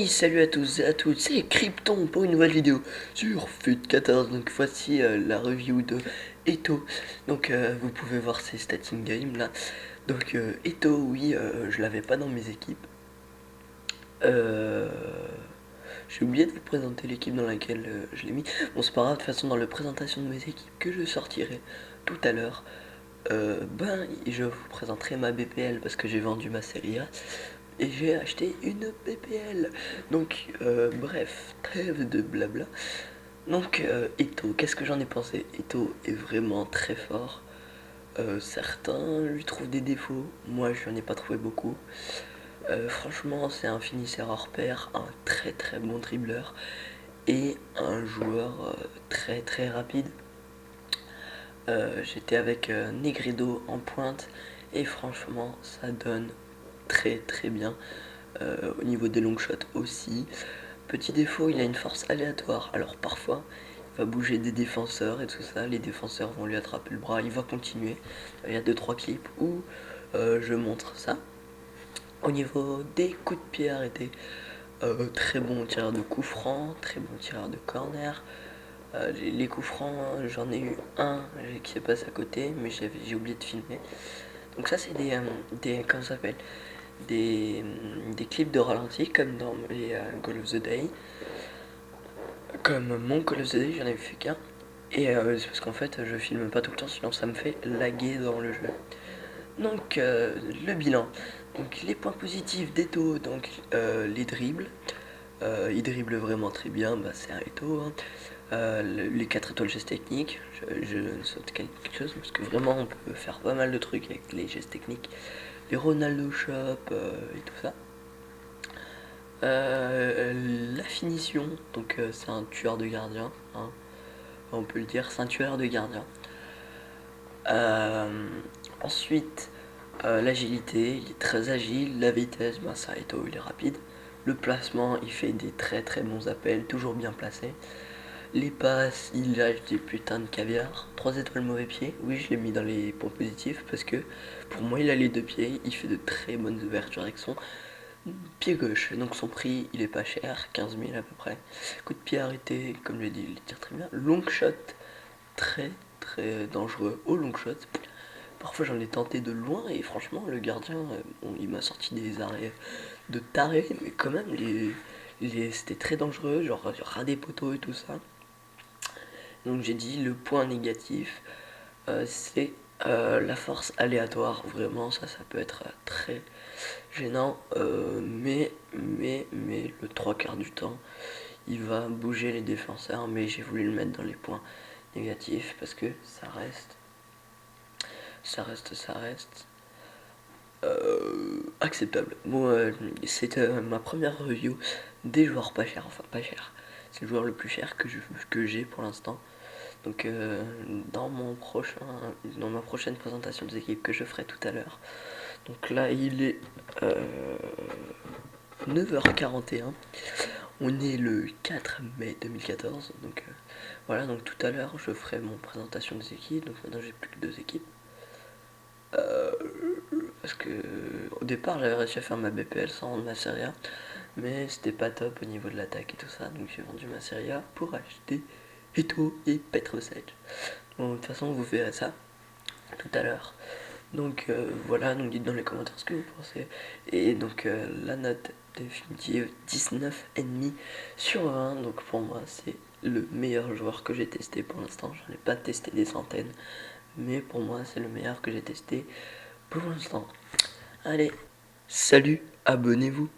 Salut à tous et à toutes, c'est Krypton pour une nouvelle vidéo sur FUT14. Donc voici la review de Eto. Donc vous pouvez voir ses stats in-game là. Donc Eto, oui, je l'avais pas dans mes équipes. Euh, J'ai oublié de vous présenter l'équipe dans laquelle je l'ai mis. Bon, c'est pas grave, de toute façon dans la présentation de mes équipes que je sortirai tout à l'heure, je vous présenterai ma BPL parce que j'ai vendu ma série A et j'ai acheté une BPL. Donc, bref, trêve de blabla. Donc, Eto, qu'est-ce que j'en ai pensé? Eto est vraiment très fort. Certains lui trouvent des défauts, moi je n'en ai pas trouvé beaucoup. Franchement, c'est un finisseur hors pair, un très très bon dribbleur et un joueur très très rapide. J'étais avec Negredo en pointe et franchement ça donne très très bien. Au niveau des long shots aussi. Petit défaut, il a une force aléatoire. Alors parfois, il va bouger des défenseurs et tout ça. Les défenseurs vont lui attraper le bras. Il va continuer. Il y a 2-3 clips où je montre ça. Au niveau des coups de pied arrêtés, très bon tireur de coups francs, très bon tireur de corner. Les coups francs, j'en ai eu un qui est passé à côté, mais j'ai oublié de filmer. Donc ça, c'est comment ça s'appelle, des clips de ralenti comme dans les Call of the Day. Comme mon Call of the Day, j'en avais fait qu'un. Et c'est parce qu'en fait, je filme pas tout le temps, sinon ça me fait laguer dans le jeu. Donc, le bilan. Donc, les points positifs d'Eto, donc les dribbles. Il dribble vraiment très bien, bah, c'est un Eto. Hein. Les 4 étoiles gestes techniques, je saute quelque chose parce que vraiment on peut faire pas mal de trucs avec les gestes techniques. Les Ronaldo Shop et tout ça. La finition, donc c'est un tueur de gardien, hein, on peut le dire, c'est un tueur de gardien. Euh, Ensuite, l'agilité, il est très agile, la vitesse, ben, ça Eto, il est rapide. Le placement, il fait des très très bons appels, toujours bien placés. Les passes, il lâche des putains de caviar. 3 étoiles mauvais pied, oui je l'ai mis dans les points positifs parce que pour moi il a les deux pieds, il fait de très bonnes ouvertures avec son pied gauche, donc son prix il est pas cher, 15 000 à peu près. Coup de pied arrêté, comme je l'ai dit, il tire très bien. Long shot, très très dangereux au long shot. Parfois j'en ai tenté de loin et franchement le gardien, bon, il m'a sorti des arrêts de taré, mais quand même c'était très dangereux, genre ras des poteaux et tout ça. Donc j'ai dit le point négatif, c'est la force aléatoire. Vraiment ça peut être très gênant, mais le trois quarts du temps il va bouger les défenseurs, mais j'ai voulu le mettre dans les points négatifs parce que ça reste acceptable. Bon, c'est ma première review des joueurs pas chers, enfin pas chers, c'est le joueur le plus cher que j'ai pour l'instant. Donc dans ma prochaine présentation des équipes que je ferai tout à l'heure. Donc là il est 9h41. On est le 4 mai 2014. Donc voilà, donc tout à l'heure je ferai mon présentation des équipes. Donc maintenant j'ai plus que 2 équipes. Parce que au départ j'avais réussi à faire ma BPL sans rendre ma série A. Mais c'était pas top au niveau de l'attaque et tout ça. Donc j'ai vendu ma série A pour acheter Eto et Petrosage. Bon, de toute façon vous verrez ça tout à l'heure. Donc voilà, donc dites dans les commentaires ce que vous pensez. Et donc la note définitive 19,5 sur 20. Donc pour moi c'est le meilleur joueur que j'ai testé pour l'instant. J'en ai pas testé des centaines, mais pour moi c'est le meilleur que j'ai testé pour l'instant. Allez, salut, abonnez-vous.